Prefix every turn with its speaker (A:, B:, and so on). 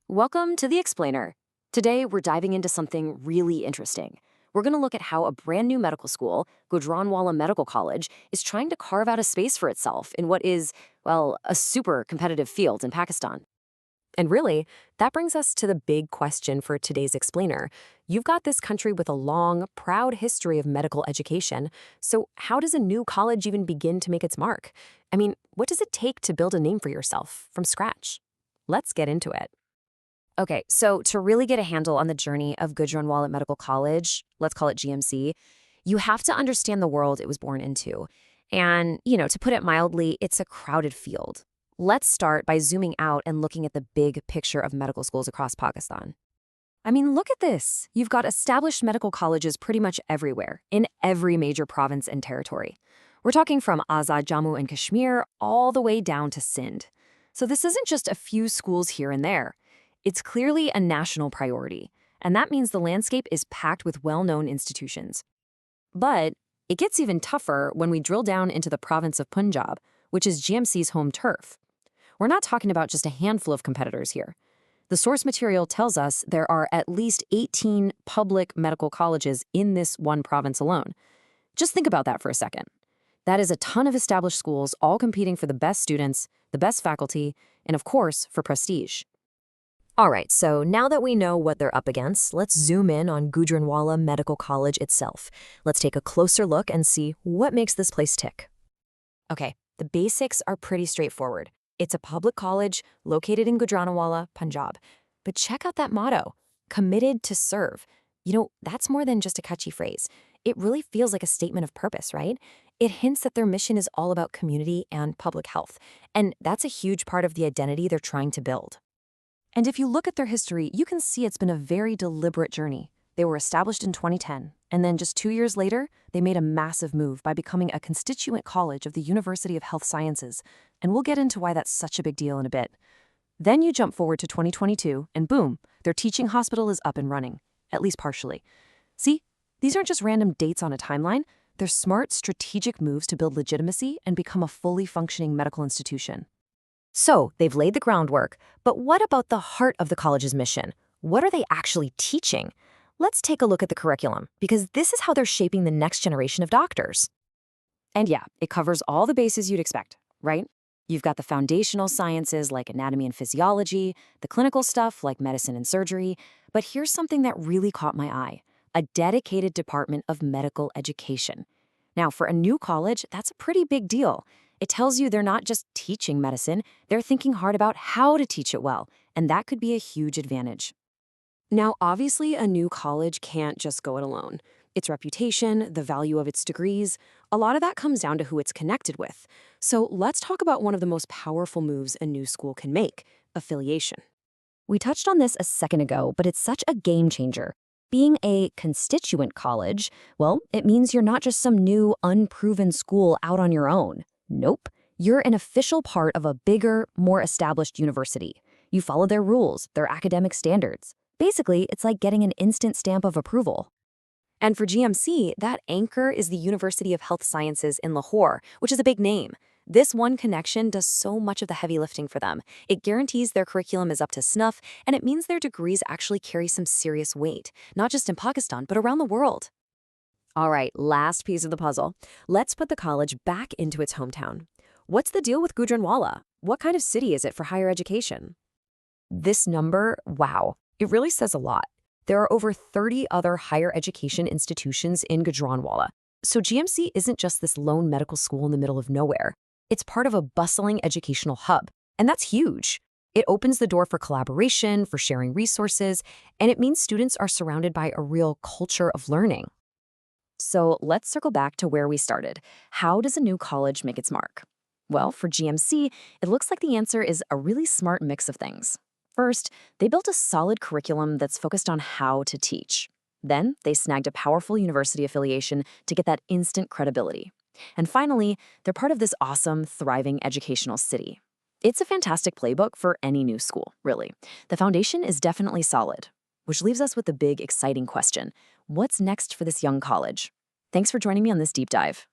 A: Welcome to The Explainer. Today, we're diving into something really interesting. We're going to look at how a brand new medical school, Gujranwala Medical College, is trying to carve out a space for itself in what is, well, a super competitive field in Pakistan. And really, that brings us to the big question for today's explainer. You've got this country with a long, proud history of medical education. So, how does a new college even begin to make its mark? I mean, what does it take to build a name for yourself from scratch? Let's get into it. Okay, so to really get a handle on the journey of Gujranwala Medical College, let's call it GMC, you have to understand the world it was born into. And, to put it mildly, it's a crowded field. Let's start by zooming out and looking at the big picture of medical schools across Pakistan. I mean, look at this. You've got established medical colleges pretty much everywhere, in every major province and territory. We're talking from Azad Jammu and Kashmir all the way down to Sindh. So this isn't just a few schools here and there. It's clearly a national priority, and that means the landscape is packed with well-known institutions. But it gets even tougher when we drill down into the province of Punjab, which is GMC's home turf. We're not talking about just a handful of competitors here. The source material tells us there are at least 18 public medical colleges in this one province alone. Just think about that for a second. That is a ton of established schools all competing for the best students, the best faculty, and of course, for prestige. All right, so now that we know what they're up against, let's zoom in on Gujranwala Medical College itself. Let's take a closer look and see what makes this place tick. Okay, the basics are pretty straightforward. It's a public college located in Gujranwala, Punjab. But check out that motto, committed to serve. That's more than just a catchy phrase. It really feels like a statement of purpose, right? It hints that their mission is all about community and public health. And that's a huge part of the identity they're trying to build. And if you look at their history, you can see it's been a very deliberate journey. They were established in 2010, and then just 2 years later, they made a massive move by becoming a constituent college of the University of Health Sciences, and we'll get into why that's such a big deal in a bit. Then you jump forward to 2022, and boom, their teaching hospital is up and running, at least partially. See, these aren't just random dates on a timeline. They're smart, strategic moves to build legitimacy and become a fully functioning medical institution. So, they've laid the groundwork, but what about the heart of the college's mission? What are they actually teaching? Let's take a look at the curriculum, because this is how they're shaping the next generation of doctors. And yeah, it covers all the bases you'd expect, right? You've got the foundational sciences like anatomy and physiology, the clinical stuff like medicine and surgery, but here's something that really caught my eye: a dedicated department of medical education. Now, for a new college, that's a pretty big deal. It tells you they're not just teaching medicine, they're thinking hard about how to teach it well, and that could be a huge advantage. Now, obviously, a new college can't just go it alone. Its reputation, the value of its degrees, a lot of that comes down to who it's connected with. So let's talk about one of the most powerful moves a new school can make: affiliation. We touched on this a second ago, but it's such a game changer. Being a constituent college, well, it means you're not just some new, unproven school out on your own. Nope. You're an official part of a bigger, more established university. You follow their rules, their academic standards. Basically, it's like getting an instant stamp of approval. And for GMC, that anchor is the University of Health Sciences in Lahore, which is a big name. This one connection does so much of the heavy lifting for them. It guarantees their curriculum is up to snuff, and it means their degrees actually carry some serious weight, not just in Pakistan, but around the world. All right, last piece of the puzzle. Let's put the college back into its hometown. What's the deal with Gujranwala? What kind of city is it for higher education? This number, wow, it really says a lot. There are over 30 other higher education institutions in Gujranwala. So GMC isn't just this lone medical school in the middle of nowhere. It's part of a bustling educational hub, and that's huge. It opens the door for collaboration, for sharing resources, and it means students are surrounded by a real culture of learning. So let's circle back to where we started. How does a new college make its mark? Well, for GMC, it looks like the answer is a really smart mix of things. First, they built a solid curriculum that's focused on how to teach. Then, they snagged a powerful university affiliation to get that instant credibility. And finally, they're part of this awesome, thriving educational city. It's a fantastic playbook for any new school, really. The foundation is definitely solid, which leaves us with the big, exciting question: what's next for this young college? Thanks for joining me on this deep dive.